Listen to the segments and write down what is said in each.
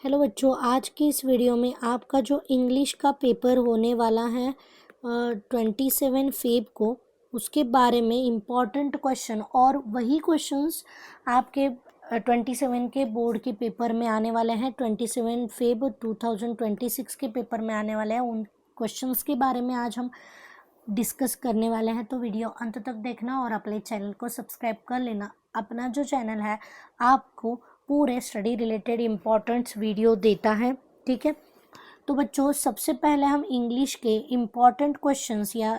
Hello बच्चों, आज की इस वीडियो में आपका जो इंग्लिश का पेपर होने वाला है 27 फेब को, उसके बारे में इम्पॉर्टेंट क्वेश्चन और वही क्वेश्चंस आपके 27 के बोर्ड के पेपर में आने वाले हैं। 27 फेब 2026 के पेपर में आने वाले हैं। उन क्वेश्चंस के बारे में आज हम डिस्कस करने वाले हैं, तो वीडियो अंत तक देखना और अपने चैनल को सब्सक्राइब कर लेना। अपना जो चैनल है आपको पूरे स्टडी रिलेटेड इम्पॉर्टेंट्स वीडियो देता है, ठीक है। तो बच्चों, सबसे पहले हम इंग्लिश के इम्पॉर्टेंट क्वेश्चंस या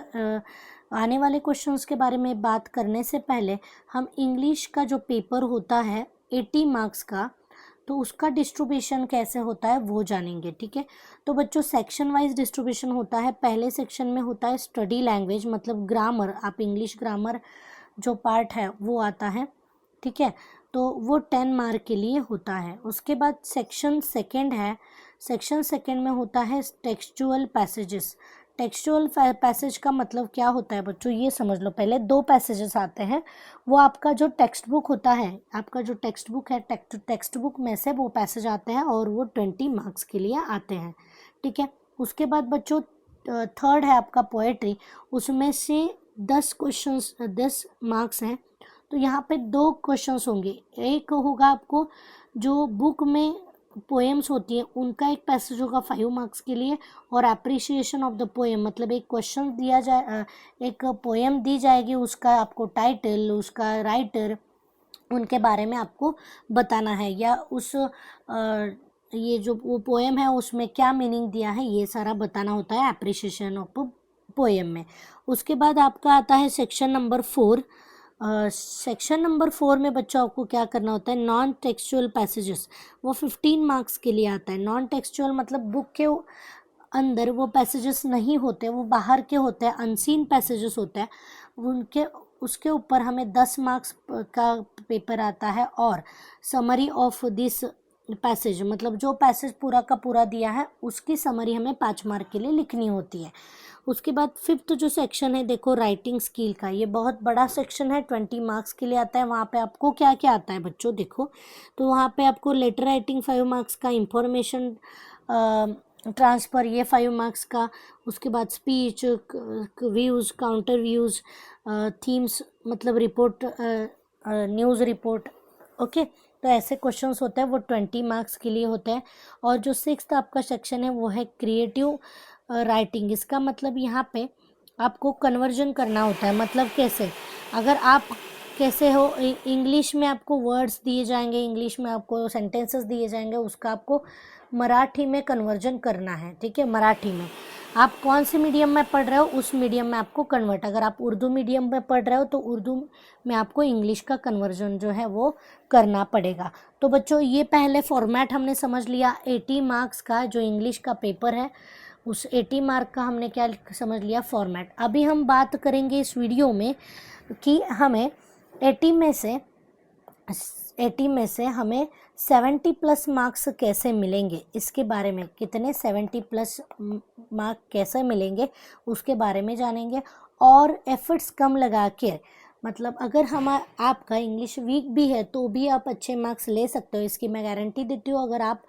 आने वाले क्वेश्चंस के बारे में बात करने से पहले हम इंग्लिश का जो पेपर होता है 80 मार्क्स का, तो उसका डिस्ट्रीब्यूशन कैसे होता है वो जानेंगे, ठीक है। तो बच्चों, सेक्शन वाइज डिस्ट्रीब्यूशन होता है। पहले सेक्शन में होता है स्टडी लैंग्वेज, मतलब ग्रामर, आप इंग्लिश ग्रामर जो पार्ट है वो आता है, ठीक है। तो वो 10 मार्क के लिए होता है। उसके बाद सेक्शन सेकंड है। सेक्शन सेकंड में होता है टेक्सचुअल पैसेजेस। टेक्सचुअल पैसेज का मतलब क्या होता है बच्चों, ये समझ लो। पहले 2 पैसेजेस आते हैं, वो आपका जो टेक्स्ट बुक होता है, आपका जो टेक्स्ट बुक है, टेक्स्ट बुक में से वो पैसेज आते हैं और वो 20 मार्क्स के लिए आते हैं, ठीक है। उसके बाद बच्चों थर्ड है आपका पोएट्री। उसमें से 10 क्वेश्चंस 10 मार्क्स हैं। तो यहाँ पे 2 क्वेश्चंस होंगे। एक होगा आपको जो बुक में पोएम्स होती हैं उनका एक पैसेज होगा 5 मार्क्स के लिए, और अप्रिसिएशन ऑफ द पोएम, मतलब एक क्वेश्चन दिया जाए, एक पोएम दी जाएगी, उसका आपको टाइटल, उसका राइटर, उनके बारे में आपको बताना है, या उस ये जो वो पोएम है उसमें क्या मीनिंग दिया है, ये सारा बताना होता है अप्रिसिएशन ऑफ पोएम में। उसके बाद आपका आता है सेक्शन नंबर 4। सेक्शन नंबर 4 में बच्चों आपको क्या करना होता है, नॉन टेक्सचुअल पैसेजेस। वो 15 मार्क्स के लिए आता है। नॉन टेक्सचुअल मतलब बुक के अंदर वो पैसेजेस नहीं होते, वो बाहर के होते हैं, अनसीन पैसेजेस होते हैं उनके। उसके ऊपर हमें 10 मार्क्स का पेपर आता है। और समरी ऑफ दिस पैसेज, मतलब जो पैसेज पूरा का पूरा दिया है उसकी समरी हमें 5 मार्क के लिए लिखनी होती है। उसके बाद 5th जो सेक्शन है, देखो, राइटिंग स्किल का, ये बहुत बड़ा सेक्शन है, 20 मार्क्स के लिए आता है। वहाँ पे आपको क्या क्या आता है बच्चों, देखो। तो वहाँ पे आपको लेटर राइटिंग 5 मार्क्स का, इंफॉर्मेशन ट्रांसफ़र ये 5 मार्क्स का। उसके बाद speech, views, counter views, themes, मतलब रिपोर्ट, न्यूज़ रिपोर्ट, ओके। तो ऐसे क्वेश्चंस होते हैं, वो 20 मार्क्स के लिए होते हैं। और जो 6th आपका सेक्शन है वो है क्रिएटिव राइटिंग। इसका मतलब यहाँ पे आपको कन्वर्जन करना होता है। मतलब कैसे, अगर आप कैसे हो, इंग्लिश में आपको वर्ड्स दिए जाएंगे, इंग्लिश में आपको सेंटेंसेस दिए जाएंगे, उसका आपको मराठी में कन्वर्जन करना है, ठीक है। मराठी में आप कौन से मीडियम में पढ़ रहे हो उस मीडियम में आपको कन्वर्ट, अगर आप उर्दू मीडियम में पढ़ रहे हो तो उर्दू में आपको इंग्लिश का कन्वर्जन जो है वो करना पड़ेगा। तो बच्चों, ये पहले फॉर्मेट हमने समझ लिया 80 मार्क्स का जो इंग्लिश का पेपर है, उस 80 मार्क का हमने क्या समझ लिया, फॉर्मेट। अभी हम बात करेंगे इस वीडियो में कि हमें 80 में से हमें 70 प्लस मार्क्स कैसे मिलेंगे, इसके बारे में, कितने 70 प्लस मार्क कैसे मिलेंगे उसके बारे में जानेंगे। और एफर्ट्स कम लगा के, मतलब अगर हम आपका इंग्लिश वीक भी है तो भी आप अच्छे मार्क्स ले सकते हो, इसकी मैं गारंटी देती हूँ। अगर आप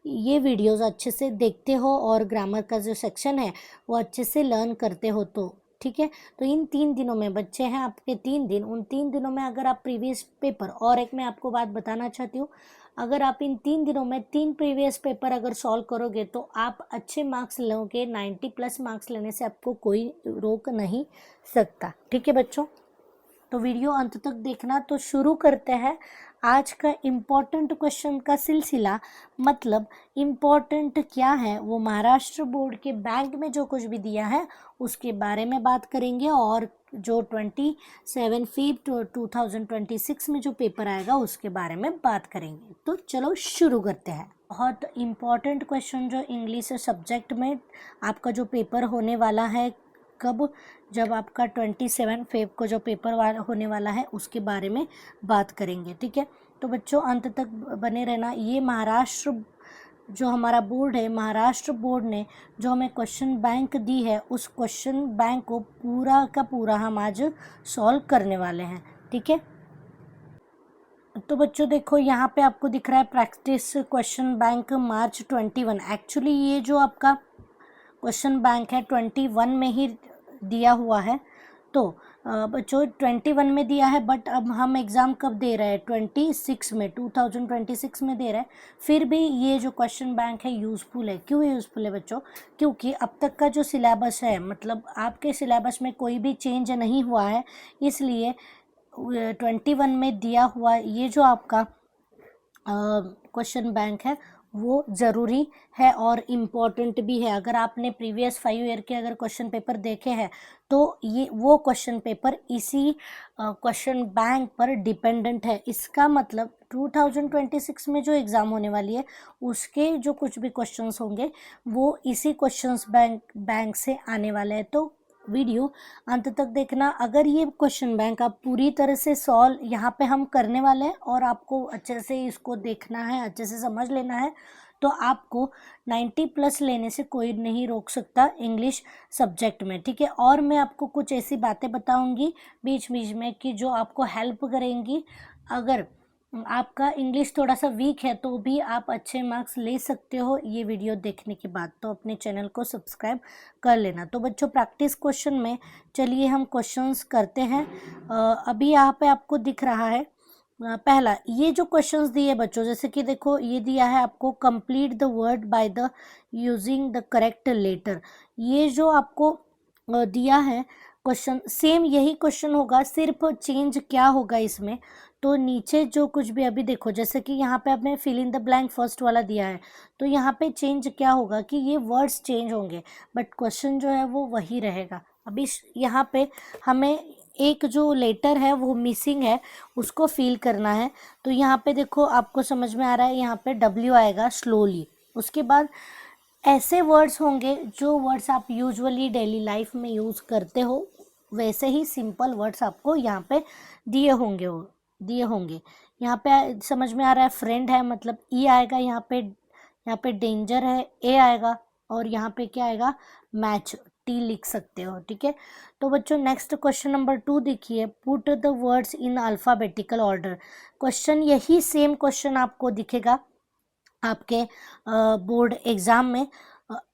ये वीडियोस अच्छे से देखते हो और ग्रामर का जो सेक्शन है वो अच्छे से लर्न करते हो तो, ठीक है। तो इन 3 दिनों में, बच्चे हैं आपके 3 दिन, उन 3 दिनों में अगर आप प्रीवियस पेपर, और एक मैं आपको बात बताना चाहती हूँ, अगर आप इन 3 दिनों में 3 प्रीवियस पेपर अगर सॉल्व करोगे तो आप अच्छे मार्क्स लोगे। 90 प्लस मार्क्स लेने से आपको कोई रोक नहीं सकता, ठीक है बच्चों। तो वीडियो अंत तक देखना। तो शुरू करते हैं आज का इम्पोर्टेंट क्वेश्चन का सिलसिला। मतलब इम्पोर्टेंट क्या है, वो महाराष्ट्र बोर्ड के बैंक में जो कुछ भी दिया है उसके बारे में बात करेंगे, और जो 27 फीब 2026 में जो पेपर आएगा उसके बारे में बात करेंगे। तो चलो शुरू करते हैं। बहुत इम्पॉर्टेंट क्वेश्चन जो इंग्लिश सब्जेक्ट में आपका जो पेपर होने वाला है, कब, जब आपका 27 फेब को जो पेपर होने वाला है उसके बारे में बात करेंगे, ठीक है। तो बच्चों, अंत तक बने रहना। ये महाराष्ट्र जो हमारा बोर्ड है, महाराष्ट्र बोर्ड ने जो हमें क्वेश्चन बैंक दी है, उस क्वेश्चन बैंक को पूरा का पूरा हम आज सॉल्व करने वाले हैं, ठीक है। तो बच्चों देखो यहाँ पे आपको दिख रहा है प्रैक्टिस क्वेश्चन बैंक मार्च 21। एक्चुअली ये जो आपका क्वेश्चन बैंक है 21 में ही दिया हुआ है। तो बच्चों 21 में दिया है, बट अब हम एग्ज़ाम कब दे रहे हैं, 26 में, 2026 में दे रहे हैं। फिर भी ये जो क्वेश्चन बैंक है यूज़फुल है। क्यों यूज़फुल है बच्चों? क्योंकि अब तक का जो सिलेबस है, मतलब आपके सिलेबस में कोई भी चेंज नहीं हुआ है, इसलिए 21 में दिया हुआ ये जो आपका क्वेश्चन बैंक है वो ज़रूरी है और इम्पॉर्टेंट भी है। अगर आपने प्रीवियस 5 ईयर के अगर क्वेश्चन पेपर देखे हैं तो ये वो क्वेश्चन पेपर इसी क्वेश्चन बैंक पर डिपेंडेंट है। इसका मतलब 2026 में जो एग्ज़ाम होने वाली है उसके जो कुछ भी क्वेश्चंस होंगे वो इसी क्वेश्चंस बैंक से आने वाले हैं। तो वीडियो अंत तक देखना। अगर ये क्वेश्चन बैंक आप पूरी तरह से सॉल्व यहाँ पे हम करने वाले हैं और आपको अच्छे से इसको देखना है, अच्छे से समझ लेना है, तो आपको 90+ लेने से कोई नहीं रोक सकता इंग्लिश सब्जेक्ट में, ठीक है। और मैं आपको कुछ ऐसी बातें बताऊंगी बीच बीच में कि जो आपको हेल्प करेंगी। अगर आपका इंग्लिश थोड़ा सा वीक है तो भी आप अच्छे मार्क्स ले सकते हो ये वीडियो देखने के बाद। तो अपने चैनल को सब्सक्राइब कर लेना। तो बच्चों प्रैक्टिस क्वेश्चन में चलिए हम क्वेश्चंस करते हैं। अभी यहाँ पे आपको दिख रहा है पहला ये जो क्वेश्चंस दिए बच्चों, जैसे कि देखो ये दिया है आपको complete the word by the using the correct letter. ये जो आपको दिया है क्वेश्चन, सेम यही क्वेश्चन होगा, सिर्फ चेंज क्या होगा इसमें, तो नीचे जो कुछ भी अभी देखो, जैसे कि यहाँ पे आपने fill in the blank first वाला दिया है, तो यहाँ पे चेंज क्या होगा कि ये वर्ड्स चेंज होंगे बट क्वेश्चन जो है वो वही रहेगा। अभी यहाँ पे हमें एक जो लेटर है वो मिसिंग है, उसको फिल करना है। तो यहाँ पे देखो आपको समझ में आ रहा है, यहाँ पे W आएगा स्लोली। उसके बाद ऐसे वर्ड्स होंगे जो वर्ड्स आप यूजुअली डेली लाइफ में यूज़ करते हो, वैसे ही सिंपल वर्ड्स आपको यहाँ पे दिए होंगे। यहाँ पे समझ में आ रहा है फ्रेंड है मतलब ई आएगा, यहाँ पे डेंजर है ए आएगा, और यहाँ पे क्या आएगा मैच टी लिख सकते हो, ठीक है। तो बच्चों नेक्स्ट क्वेश्चन नंबर 2 देखिए, put the words in alphabetical order. Question यही सेम क्वेश्चन आपको दिखेगा आपके बोर्ड एग्ज़ाम में,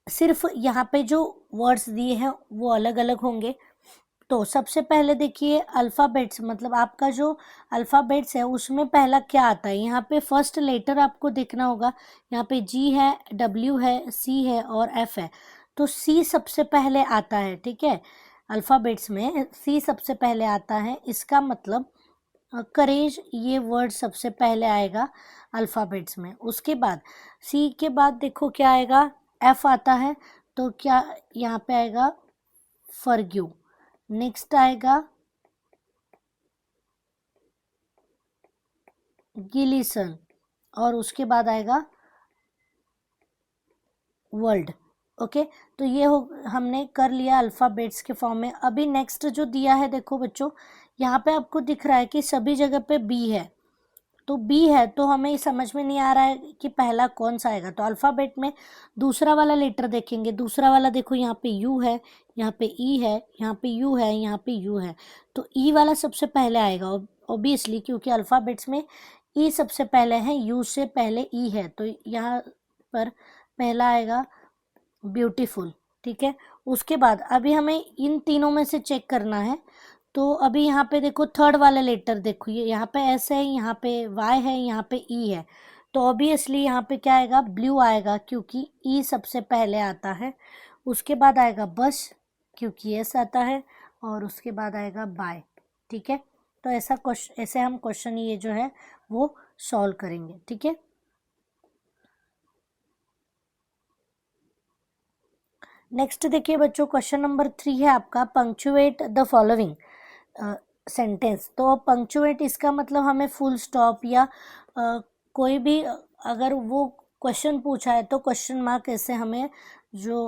सिर्फ यहाँ पे जो वर्ड्स दिए हैं वो अलग अलग होंगे। तो सबसे पहले देखिए अल्फ़ाबेट्स, मतलब आपका जो अल्फ़ाबेट्स है उसमें पहला क्या आता है, यहाँ पे फर्स्ट लेटर आपको देखना होगा। यहाँ पे जी है, डब्ल्यू है, सी है और एफ है। तो सी सबसे पहले आता है, ठीक है। अल्फ़ाबेट्स में सी सबसे पहले आता है, इसका मतलब करेज ये वर्ड सबसे पहले आएगा अल्फ़ाबेट्स में। उसके बाद सी के बाद देखो क्या आएगा, एफ आता है, तो क्या यहाँ पे आएगा फॉरगिव। नेक्स्ट आएगा गिलीसन, और उसके बाद आएगा वर्ल्ड। ओके, तो ये हो हमने कर लिया अल्फ़ाबेट्स के फॉर्म में। अभी नेक्स्ट जो दिया है देखो बच्चों, यहाँ पे आपको दिख रहा है कि सभी जगह पे बी है, तो बी है तो हमें समझ में नहीं आ रहा है कि पहला कौन सा आएगा। तो अल्फ़ाबेट में दूसरा वाला लेटर देखेंगे, दूसरा वाला देखो यहाँ पे यू है, यहाँ पे ई है, यहाँ पे यू है, यहाँ पे यू है, तो ई वाला सबसे पहले आएगा ऑब्वियसली, क्योंकि अल्फ़ाबेट्स में ई सबसे पहले है, यू से पहले ई है, तो यहाँ पर पहला आएगा ब्यूटीफुल, ठीक है। उसके बाद अभी हमें इन तीनों में से चेक करना है। तो अभी यहाँ पे देखो थर्ड वाला लेटर देखो, ये यहाँ पे एस है, यहाँ पे वाई है, यहाँ पे ई है, तो ऑब्वियसली यहाँ पे क्या आएगा ब्लू आएगा, क्योंकि ई सबसे पहले आता है। उसके बाद आएगा बस, क्योंकि एस आता है, और उसके बाद आएगा बाय, ठीक है। तो ऐसे हम क्वेश्चन ये जो है वो सॉल्व करेंगे, ठीक है। नेक्स्ट देखिए बच्चों, क्वेश्चन नंबर 3 है आपका, पंक्चुएट द फॉलोइंग सेंटेंस। तो पंक्चुएट इसका मतलब हमें फुल स्टॉप या कोई भी अगर वो क्वेश्चन पूछा है तो क्वेश्चन मार्क ऐसे हमें जो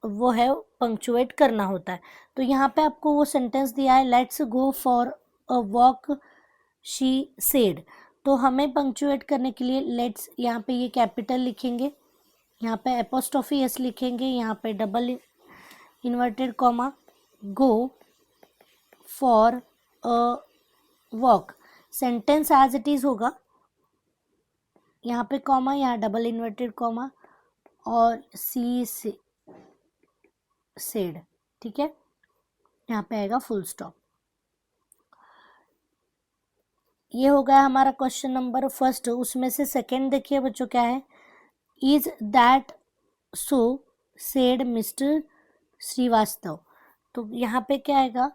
वो है पंक्चुएट करना होता है। तो यहाँ पे आपको वो सेंटेंस दिया है, let's go for a walk she said. तो हमें पंक्चुएट करने के लिए लेट्स, यहाँ पे ये कैपिटल लिखेंगे, यहाँ पे एपोस्ट्रोफी एस लिखेंगे, यहाँ पे double inverted comma, go for a walk, sentence as it is होगा, यहाँ पे कॉमा, यहाँ डबल इन्वर्टेड कॉमा और सी सेड, ठीक है, यहाँ पे आएगा फुल स्टॉप। ये हो गया हमारा क्वेश्चन नंबर फर्स्ट। उसमें से सेकंड देखिए बच्चों क्या है, is that so said mister Srivastava. तो यहाँ पे क्या आएगा,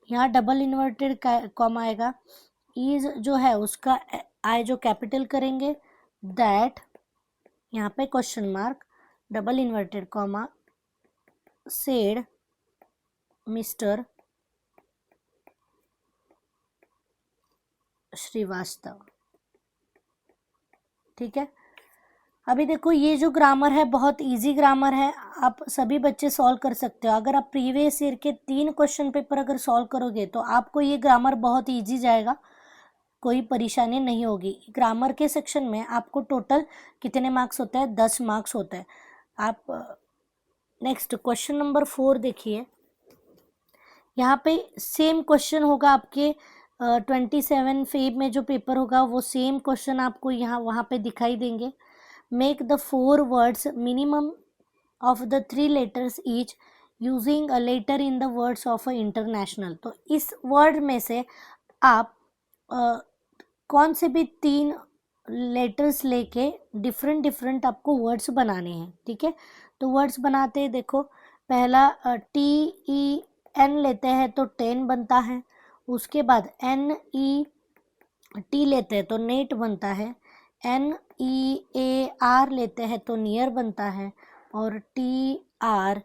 यहाँ डबल इन्वर्टेड कॉमा आएगा, इज जो है उसका आई जो कैपिटल करेंगे, दैट यहाँ पे question mark, double inverted comma, said mister Srivastava, ठीक है। अभी देखो ये जो ग्रामर है बहुत इजी ग्रामर है, आप सभी बच्चे सॉल्व कर सकते हो। अगर आप प्रीवियस ईयर के 3 क्वेश्चन पेपर अगर सॉल्व करोगे तो आपको ये ग्रामर बहुत इजी जाएगा, कोई परेशानी नहीं होगी। ग्रामर के सेक्शन में आपको टोटल कितने मार्क्स होते हैं, 10 मार्क्स होते हैं। आप नेक्स्ट क्वेश्चन नंबर 4 देखिए, यहाँ पे सेम क्वेश्चन होगा आपके 27 फेब में जो पेपर होगा वो सेम क्वेश्चन आपको यहाँ वहाँ पे दिखाई देंगे। Make the 4 words minimum of the 3 letters each using a letter in the words of a international. तो इस वर्ड में से आप कौन से भी 3 लेटर्स लेके डिफरेंट आपको वर्ड्स बनाने हैं, ठीक है। तो वर्ड्स बनाते हैं, देखो पहला TEN लेते हैं तो 10 बनता है, उसके बाद NET लेते हैं तो नेट बनता है, NEAR लेते हैं तो नियर बनता है, और TRAIN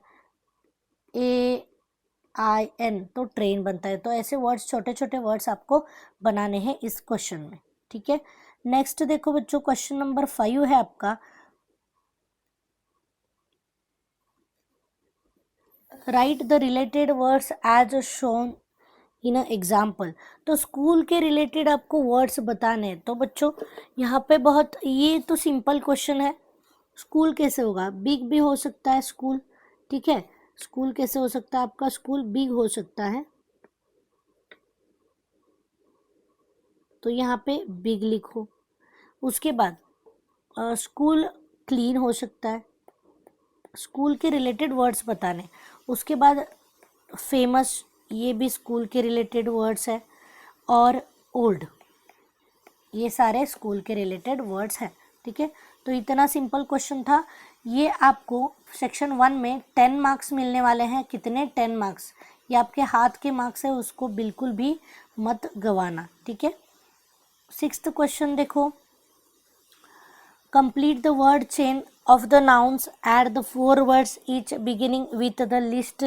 तो ट्रेन बनता है। तो ऐसे वर्ड्स, छोटे छोटे वर्ड्स आपको बनाने हैं इस क्वेश्चन में, ठीक है। नेक्स्ट देखो बच्चों, क्वेश्चन नंबर 5 है आपका, write the related words as shown in example. तो स्कूल के रिलेटेड आपको वर्ड्स बताने हैं। तो बच्चों यहाँ पे बहुत, ये तो सिंपल क्वेश्चन है, स्कूल कैसे होगा, बिग भी हो सकता है स्कूल, ठीक है। स्कूल कैसे हो सकता है, आपका स्कूल बिग हो सकता है, तो यहाँ पे बिग लिखो। उसके बाद स्कूल क्लीन हो सकता है, स्कूल के रिलेटेड वर्ड्स बताने। उसके बाद फेमस, ये भी स्कूल के रिलेटेड वर्ड्स है, और ओल्ड, ये सारे स्कूल के रिलेटेड वर्ड्स हैं, ठीक है। तो इतना सिंपल क्वेश्चन था। ये आपको सेक्शन 1 में 10 मार्क्स मिलने वाले हैं। कितने, 10 मार्क्स। ये आपके हाथ के मार्क्स है, उसको बिल्कुल भी मत गवाना, ठीक है। 6th क्वेश्चन देखो, complete the word chain of the nouns, add the 4 words each beginning with the least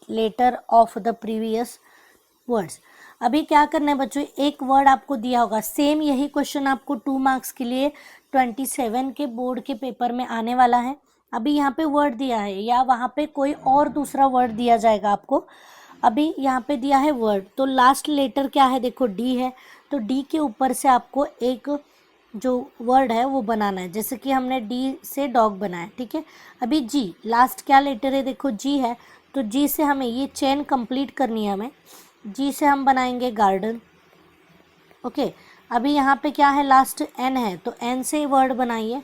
letter of the previous words। अभी क्या करना है बच्चों, एक वर्ड आपको दिया होगा, सेम यही क्वेश्चन आपको 2 मार्क्स के लिए 27 के बोर्ड के पेपर में आने वाला है। अभी यहाँ पे वर्ड दिया है, या वहाँ पे कोई और दूसरा वर्ड दिया जाएगा आपको। अभी यहाँ पे दिया है वर्ड, तो लास्ट लेटर क्या है, देखो डी है, तो डी के ऊपर से आपको एक जो वर्ड है वो बनाना है। जैसे कि हमने डी से डॉग बनाया, ठीक है। अभी जी, लास्ट क्या लेटर है, देखो जी है, तो जी से हमें ये चेन कंप्लीट करनी है। हमें जी से हम बनाएंगे गार्डन, ओके। अभी यहाँ पे क्या है, लास्ट एन है, तो एन से वर्ड बनाइए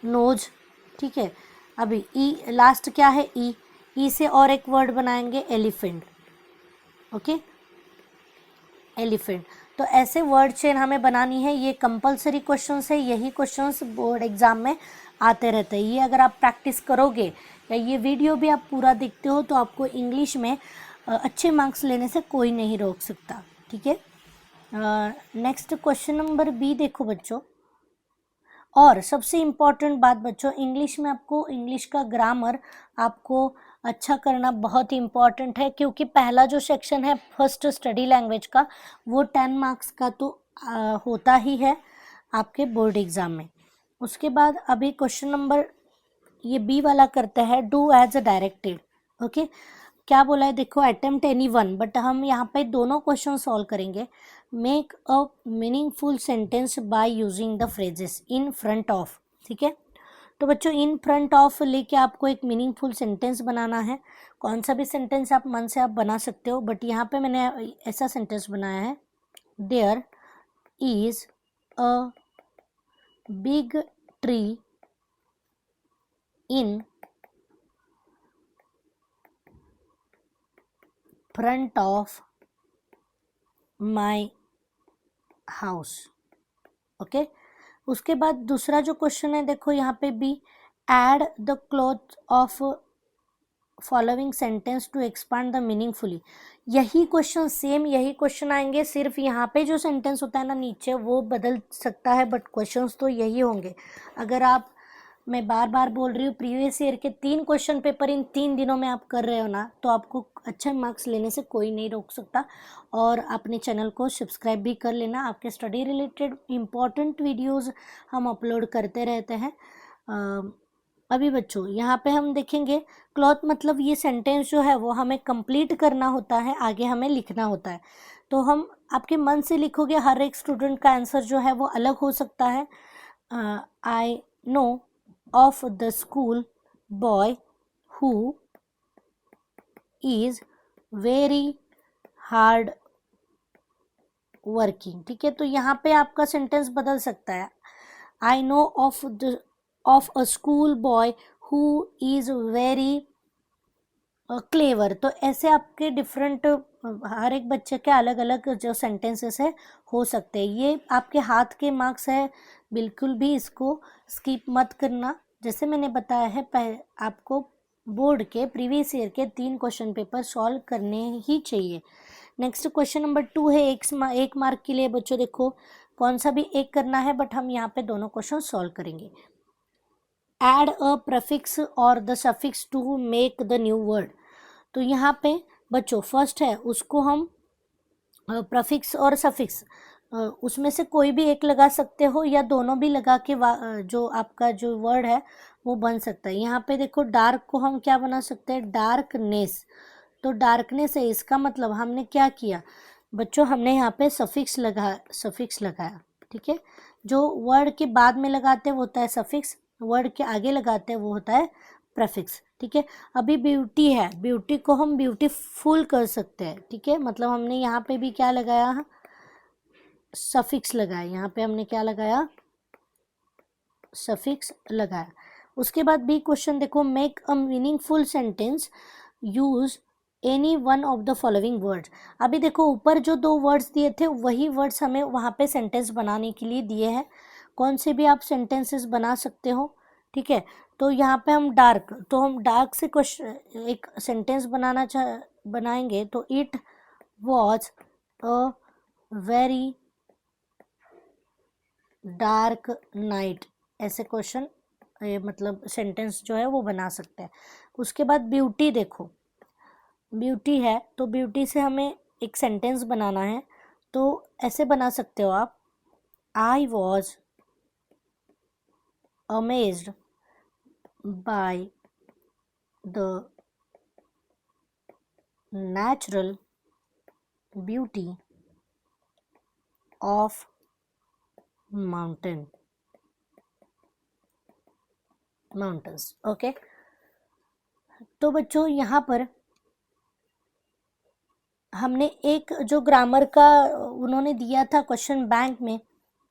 नोज, ठीक है। अभी ई, लास्ट क्या है ई, ई से और एक वर्ड बनाएंगे एलिफेंट, ओके, एलिफेंट। तो ऐसे वर्ड चेन हमें बनानी है। ये कंपलसरी क्वेश्चंस है, यही क्वेश्चंस बोर्ड एग्जाम में आते रहते हैं। ये अगर आप प्रैक्टिस करोगे या ये वीडियो भी आप पूरा देखते हो तो आपको इंग्लिश में अच्छे मार्क्स लेने से कोई नहीं रोक सकता, ठीक है। नेक्स्ट क्वेश्चन नंबर बी देखो बच्चों, और सबसे इम्पॉर्टेंट बात बच्चों, इंग्लिश में आपको इंग्लिश का ग्रामर आपको अच्छा करना बहुत इम्पॉर्टेंट है, क्योंकि पहला जो सेक्शन है फर्स्ट स्टडी लैंग्वेज का, वो 10 मार्क्स का तो होता ही है आपके बोर्ड एग्ज़ाम में। उसके बाद अभी क्वेश्चन नंबर ये बी वाला करते हैं, do as a directed, okay. क्या बोला है, देखो अटेम्प्ट एनी वन, बट हम यहाँ पे दोनों क्वेश्चन सॉल्व करेंगे। Make a meaningful sentence by using the phrases in front of, ठीक है। तो बच्चों इन फ्रंट ऑफ लेके आपको एक मीनिंगफुल सेंटेंस बनाना है। कौन सा भी सेंटेंस आप मन से आप बना सकते हो, बट यहाँ पे मैंने ऐसा सेंटेंस बनाया है, there is a big tree in front of my house। Okay, उसके बाद दूसरा जो क्वेश्चन है देखो यहाँ पे भी, add the clause of following sentence to expand the meaningfully. यही क्वेश्चन, सेम यही क्वेश्चन आएंगे, सिर्फ यहाँ पे जो सेंटेंस होता है ना नीचे वो बदल सकता है, बट क्वेश्चंस तो यही होंगे। अगर आप, मैं बार बार बोल रही हूँ, प्रीवियस ईयर के 3 क्वेश्चन पेपर इन 3 दिनों में आप कर रहे हो ना, तो आपको अच्छे मार्क्स लेने से कोई नहीं रोक सकता। और अपने चैनल को सब्सक्राइब भी कर लेना, आपके स्टडी रिलेटेड इम्पॉर्टेंट वीडियोस हम अपलोड करते रहते हैं। अभी बच्चों यहाँ पे हम देखेंगे क्लॉथ, मतलब ये सेंटेंस जो है वो हमें कंप्लीट करना होता है, आगे हमें लिखना होता है। तो हम आपके मन से लिखोगे, हर एक स्टूडेंट का आंसर जो है वो अलग हो सकता है। I know of the school boy who is very hard working. ठीक है, तो यहाँ पे आपका सेंटेंस बदल सकता है। I know of a school boy who is very clever. तो ऐसे आपके डिफरेंट, हर एक बच्चे के अलग अलग जो सेंटेंसेस है हो सकते हैं। ये आपके हाथ के मार्क्स है, बिल्कुल भी इसको स्किप मत करना। जैसे मैंने बताया है, आपको बोर्ड के प्रीवियस ईयर के 3 क्वेश्चन पेपर सॉल्व करने ही चाहिए। नेक्स्ट क्वेश्चन नंबर 2 है, 1 मार्क के लिए बच्चों। देखो कौन सा भी एक करना है, बट हम यहाँ पे दोनों क्वेश्चन सॉल्व करेंगे। एड अ प्रीफिक्स और the suffix to make the new word. तो यहाँ पे बच्चों फर्स्ट है, उसको हम प्रीफिक्स और सफिक्स, उसमें से कोई भी एक लगा सकते हो या दोनों भी लगा के जो आपका जो वर्ड है वो बन सकता है। यहाँ पे देखो डार्क को हम क्या बना सकते हैं, डार्कनेस। तो डार्कनेस है, इसका मतलब हमने क्या किया बच्चों, हमने यहाँ पे सफिक्स लगाया। ठीक है, जो वर्ड के बाद में लगाते हैं वो होता है सफिक्स, वर्ड के आगे लगाते हैं वो होता है प्रीफिक्स। ठीक है, अभी ब्यूटी है, ब्यूटी को हम ब्यूटीफुल कर सकते हैं। ठीक है, मतलब हमने यहाँ पे भी क्या लगाया, सफिक्स लगाया। यहाँ पे हमने क्या लगाया, सफिक्स लगाया। उसके बाद भी क्वेश्चन देखो, make a meaningful sentence, use any one of the following words. अभी देखो ऊपर जो 2 वर्ड्स दिए थे वही वर्ड्स हमें वहाँ पे सेंटेंस बनाने के लिए दिए हैं। कौन से भी आप सेंटेंसेस बना सकते हो। ठीक है, तो यहाँ पे हम डार्क, तो हम डार्क से क्वेश्चन एक सेंटेंस बनाएंगे। तो it was a very dark night, ऐसे क्वेश्चन मतलब सेंटेंस जो है वो बना सकते हैं। उसके बाद ब्यूटी, देखो ब्यूटी है तो ब्यूटी से हमें एक सेंटेंस बनाना है, तो ऐसे बना सकते हो आप, I was amazed by the natural beauty of mountains. Okay, तो बच्चों यहाँ पर हमने एक जो ग्रामर का उन्होंने दिया था क्वेश्चन बैंक में,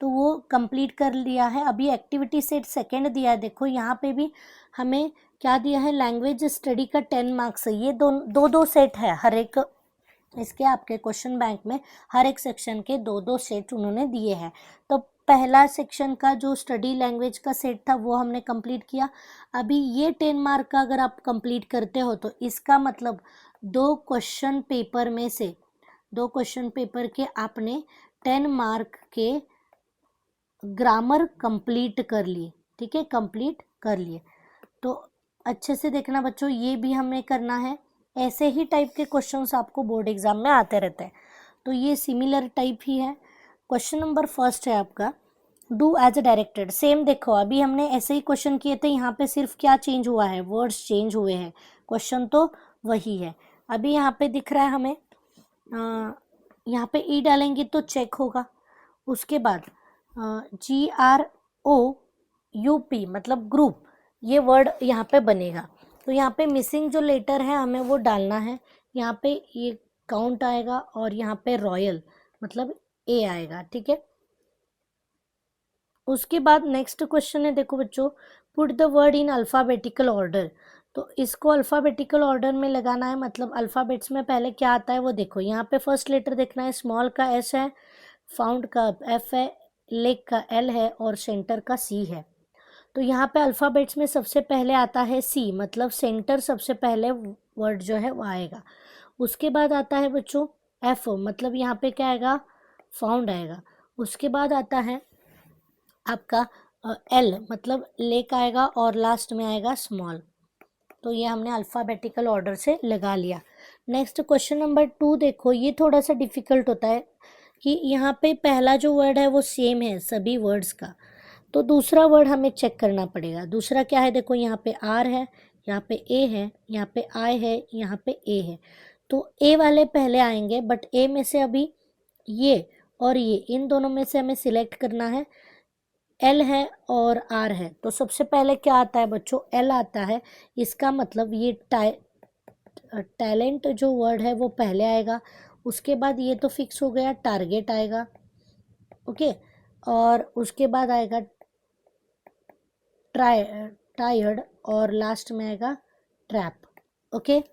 तो वो कंप्लीट कर लिया है। अभी एक्टिविटी सेट सेकंड दिया है। देखो यहाँ पे भी हमें क्या दिया है, लैंग्वेज स्टडी का 10 मार्क्स है। ये दो सेट है हर एक, इसके आपके क्वेश्चन बैंक में हर एक सेक्शन के 2 सेट उन्होंने दिए हैं। तो पहला सेक्शन का जो स्टडी लैंग्वेज का सेट था वो हमने कंप्लीट किया। अभी ये 10 मार्क का अगर आप कंप्लीट करते हो तो इसका मतलब 2 क्वेश्चन पेपर में से 2 क्वेश्चन पेपर के आपने 10 मार्क के ग्रामर कंप्लीट कर लिए। ठीक है, कंप्लीट कर लिए। तो अच्छे से देखना बच्चों, ये भी हमें करना है। ऐसे ही टाइप के क्वेश्चंस आपको बोर्ड एग्जाम में आते रहते हैं, तो ये सिमिलर टाइप ही है। क्वेश्चन नंबर फर्स्ट है आपका, do as a directed. Same देखो अभी हमने ऐसे ही क्वेश्चन किए थे, यहाँ पे सिर्फ क्या चेंज हुआ है, वर्ड्स चेंज हुए हैं, क्वेश्चन तो वही है। अभी यहाँ पे दिख रहा है हमें, यहाँ पे ई डालेंगे तो चेक होगा। उसके बाद GROUP मतलब ग्रुप, ये वर्ड यहाँ पे बनेगा। तो यहाँ पे मिसिंग जो लेटर है हमें वो डालना है। यहाँ पे ये काउंट आएगा और यहाँ पे रॉयल मतलब ए आएगा। ठीक है, उसके बाद नेक्स्ट क्वेश्चन है, देखो बच्चों, put the word in alphabetical order. तो इसको अल्फ़ाबेटिकल ऑर्डर में लगाना है, मतलब अल्फ़ाबेट्स में पहले क्या आता है वो देखो। यहाँ पे फर्स्ट लेटर देखना है, स्मॉल का एस है, फाउंड का एफ है, लेग का एल है और सेंटर का सी है। तो यहाँ पे अल्फ़ाबेट्स में सबसे पहले आता है सी, मतलब सेंटर सबसे पहले वर्ड जो है वो आएगा। उसके बाद आता है बच्चों एफ, मतलब यहाँ पे क्या आएगा, फाउंड आएगा। उसके बाद आता है आपका एल, मतलब लेक आएगा और लास्ट में आएगा स्मॉल। तो ये हमने अल्फ़ाबेटिकल ऑर्डर से लगा लिया। नेक्स्ट क्वेश्चन नंबर 2 देखो, ये थोड़ा सा डिफ़िकल्ट होता है कि यहाँ पे पहला जो वर्ड है वो सेम है सभी वर्ड्स का, तो दूसरा वर्ड हमें चेक करना पड़ेगा। दूसरा क्या है, देखो यहाँ पे आर है, यहाँ पे ए है, यहाँ पे आई है, यहाँ पे ए है। तो ए वाले पहले आएंगे, बट ए में से अभी ये और ये, इन दोनों में से हमें सिलेक्ट करना है। एल है और आर है, तो सबसे पहले क्या आता है बच्चों, एल आता है। इसका मतलब ये टैलेंट जो वर्ड है वो पहले आएगा। उसके बाद ये तो फिक्स हो गया, टारगेट आएगा, ओके। और उसके बाद आएगा टायर्ड और लास्ट में आएगा ट्रैप, ओके।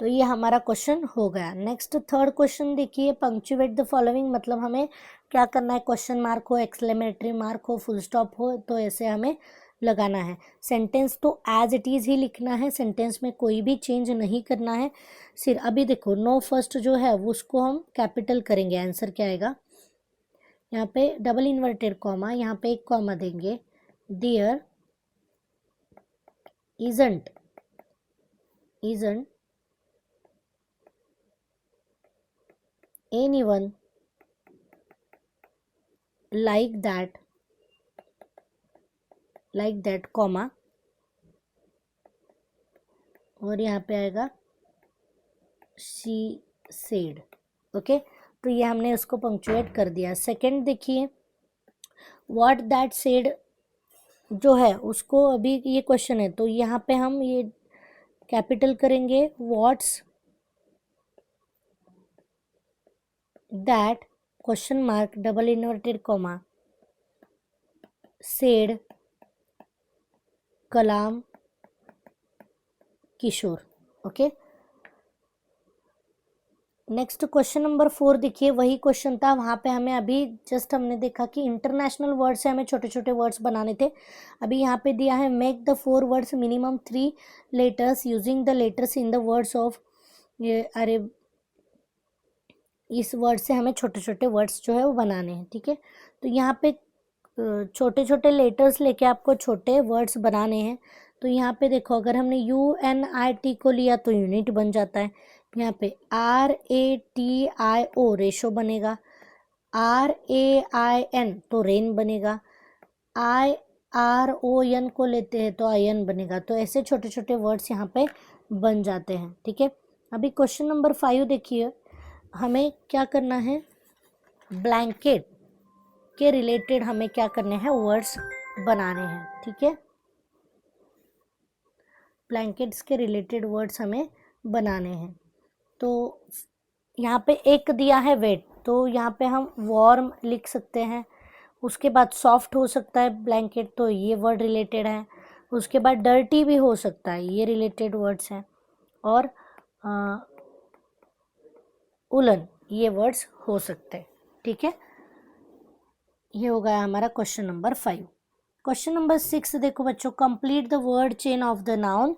तो ये हमारा क्वेश्चन हो गया। नेक्स्ट थर्ड क्वेश्चन देखिए, पंक्चुएट द फॉलोइंग, मतलब हमें क्या करना है, क्वेश्चन मार्क हो, एक्सक्लेमेटरी मार्क हो, फुल स्टॉप हो, तो ऐसे हमें लगाना है। सेंटेंस तो एज इट इज़ ही लिखना है, सेंटेंस में कोई भी चेंज नहीं करना है। सिर्फ अभी देखो नो फर्स्ट जो है वो उसको हम कैपिटल करेंगे, आंसर क्या आएगा, यहाँ पे डबल इन्वर्टेड कॉमा, यहाँ पे एक कॉमा देंगे, there isn't anyone like that comma, और यहाँ पे आएगा she said, ओके। तो ये हमने उसको पंक्चुएट कर दिया। सेकंड देखिए, what that said जो है उसको, अभी ये क्वेश्चन है तो यहाँ पे हम ये कैपिटल करेंगे, what's that question mark double inverted comma said Kalam Kishore, okay. Next question number 4 देखिए, वही क्वेश्चन था, वहाँ पे हमें अभी जस्ट हमने देखा कि इंटरनेशनल वर्ड से हमें छोटे छोटे वर्ड्स बनाने थे। अभी यहाँ पे दिया है make the 4 words minimum 3 letters using the letters in the words of, ये अरे इस वर्ड से हमें छोटे छोटे वर्ड्स जो है वो बनाने हैं, ठीक है। तो यहाँ पे छोटे छोटे लेटर्स लेके आपको छोटे वर्ड्स बनाने हैं। तो यहाँ पे देखो, अगर हमने UNIT को लिया तो यूनिट बन जाता है। यहाँ पे RATIO रेशो बनेगा, RAIN तो रेन बनेगा, IRON को लेते हैं तो आयन बनेगा। तो ऐसे छोटे छोटे वर्ड्स यहाँ पे बन जाते हैं, ठीक है। अभी क्वेश्चन नंबर 5 देखिए, हमें क्या करना है, ब्लैंकेट के रिलेटेड हमें क्या करने हैं, वर्ड्स बनाने हैं, ठीक है। ब्लैंकेट्स के रिलेटेड वर्ड्स हमें बनाने हैं। तो यहाँ पे एक दिया है वेट, तो यहाँ पे हम वार्म लिख सकते हैं। उसके बाद सॉफ्ट हो सकता है ब्लैंकेट, तो ये वर्ड रिलेटेड है। उसके बाद डर्टी भी हो सकता है, ये रिलेटेड वर्ड्स हैं। और उलन, ये वर्ड्स हो सकते हैं, ठीक है। ये हो गया हमारा क्वेश्चन नंबर 5। क्वेश्चन नंबर 6 देखो बच्चों, complete the word chain of the noun,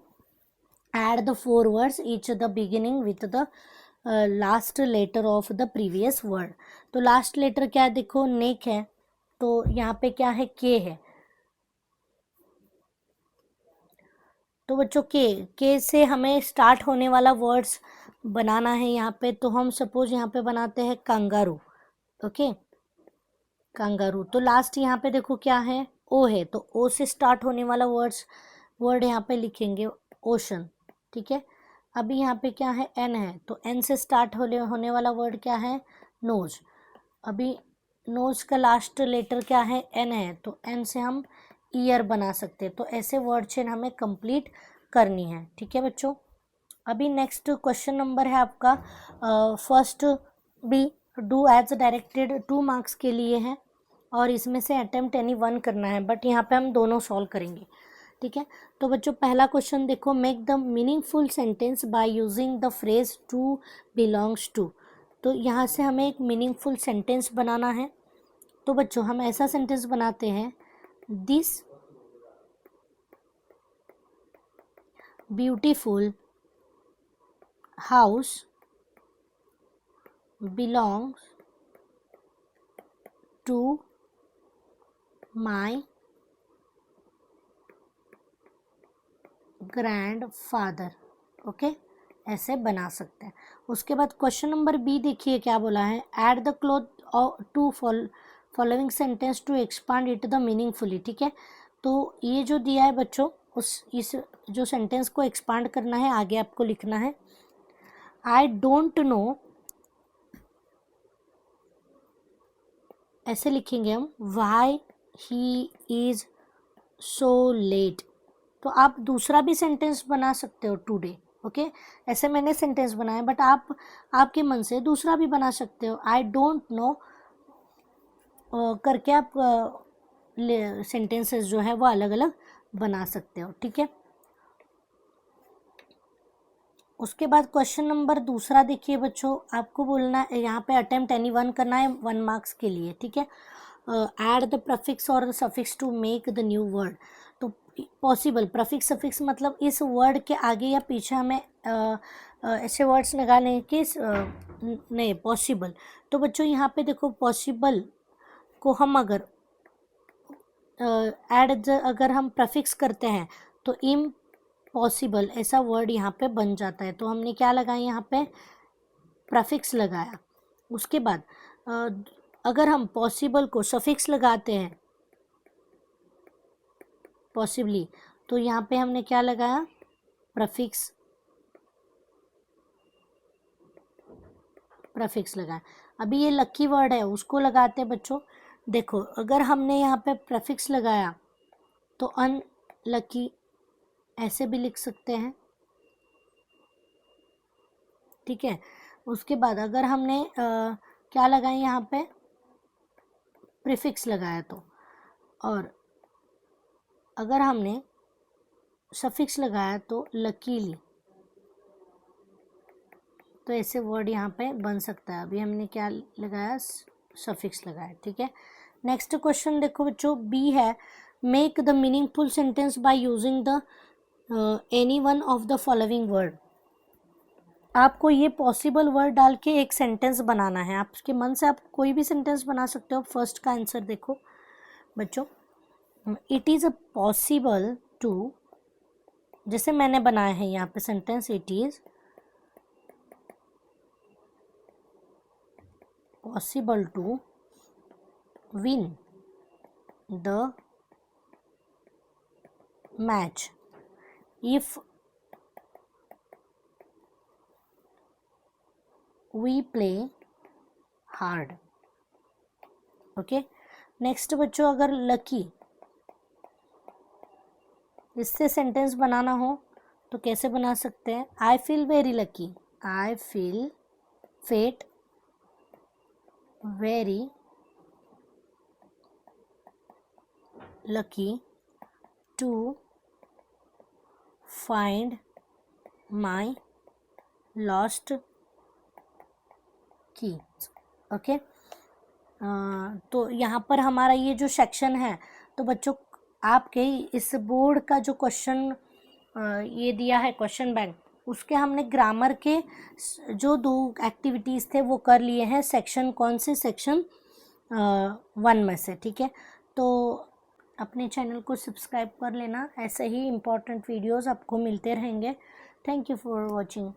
add the 4 words each the beginning with the last letter of the previous word. तो लास्ट लेटर क्या है, देखो नेक है, तो यहाँ पे क्या है, के है। तो बच्चों के से हमें स्टार्ट होने वाला वर्ड्स बनाना है यहाँ पे। तो हम सपोज यहाँ पे बनाते हैं कंगारू, ओके, कंगारू। तो लास्ट यहाँ पे देखो क्या है, ओ है, तो ओ से स्टार्ट होने वाला वर्ड यहाँ पे लिखेंगे ओशन, ठीक है। अभी यहाँ पे क्या है, एन है, तो एन से स्टार्ट होने वाला वर्ड क्या है, नोज। अभी नोज का लास्ट लेटर क्या है, एन है, तो एन से हम ईयर बना सकते हैं। तो ऐसे वर्ड चेन हमें कंप्लीट करनी है, ठीक है बच्चों। अभी नेक्स्ट क्वेश्चन नंबर है आपका first B, do as directed, 2 marks के लिए है। और इसमें से अटेम्प्ट एनी वन करना है, बट यहाँ पे हम दोनों सॉल्व करेंगे, ठीक है। तो बच्चों पहला क्वेश्चन देखो, make the meaningful sentence by using the phrase to belongs to. तो यहाँ से हमें एक मीनिंगफुल सेंटेंस बनाना है। तो बच्चों हम ऐसा सेंटेंस बनाते हैं, this beautiful house belongs to my grandfather. Okay, ऐसे बना सकते हैं। उसके बाद क्वेश्चन नंबर बी देखिए क्या बोला है, add the clause to following sentence to expand it the meaningfully. ठीक है, तो ये जो दिया है बच्चों, इस जो सेंटेंस को एक्सपांड करना है, आगे आपको लिखना है, आई डोंट नो, ऐसे लिखेंगे हम, why he is so let. तो आप दूसरा भी सेंटेंस बना सकते हो, टुडे। ओके, ऐसे मैंने सेंटेंस बनाया, बट आप आपके मन से दूसरा भी बना सकते हो, आई डोंट नो करके आप सेंटेंसेस जो है वो अलग अलग बना सकते हो। ठीक है, उसके बाद क्वेश्चन नंबर दूसरा देखिए बच्चों, आपको बोलना है यहाँ पे अटेम्प्ट एनी वन करना है 1 मार्क्स के लिए। ठीक है, ऐड द प्रफिक्स और suffix to make the new word. तो पॉसिबल, प्रफिक्स सफिक्स मतलब इस वर्ड के आगे या पीछे हमें ऐसे वर्ड्स लगाने कि नहीं, पॉसिबल। तो बच्चों यहाँ पे देखो, पॉसिबल को हम अगर अगर हम प्रफिक्स करते हैं तो इम्पॉसिबल ऐसा वर्ड यहाँ पे बन जाता है। तो हमने क्या लगाया यहाँ पे, प्रफिक्स लगाया। उसके बाद अगर हम पॉसिबल को सफिक्स लगाते हैं, पॉसिबली, तो यहाँ पे हमने क्या लगाया, प्रफिक्स लगाया। अभी ये लकी वर्ड है, उसको लगाते हैं बच्चों। देखो, अगर हमने यहाँ पे प्रफिक्स लगाया तो अनलकी ऐसे भी लिख सकते हैं। ठीक है, उसके बाद अगर हमने क्या लगाया यहाँ पे, प्रीफिक्स लगाया, तो, और अगर हमने सफिक्स लगाया तो लकीली, तो ऐसे वर्ड यहाँ पे बन सकता है। अभी हमने क्या लगाया, सफिक्स लगाया। ठीक है, नेक्स्ट क्वेश्चन देखो बच्चों, बी है, make the meaningful sentence by using the any one of the following word. आपको ये पॉसिबल वर्ड डाल के एक सेंटेंस बनाना है, आपके मन से आप कोई भी सेंटेंस बना सकते हो। फर्स्ट का आंसर देखो बच्चों, it is a possible to, जैसे मैंने बनाया है यहाँ पे sentence, it is possible to win the match if we play hard. Okay, next बच्चों, अगर लकी इससे सेंटेंस बनाना हो तो कैसे बना सकते हैं, I feel very lucky, I feel fate very lucky to find my lost key. Okay, तो यहाँ पर हमारा ये जो सेक्शन है, तो बच्चों आपके इस बोर्ड का जो क्वेश्चन ये दिया है क्वेश्चन बैंक, उसके हमने ग्रामर के जो 2 एक्टिविटीज़ थे वो कर लिए हैं। सेक्शन कौन से, सेक्शन 1 में से। ठीक है, तो अपने चैनल को सब्सक्राइब कर लेना, ऐसे ही इम्पोर्टेंट वीडियोस आपको मिलते रहेंगे। Thank you for watching.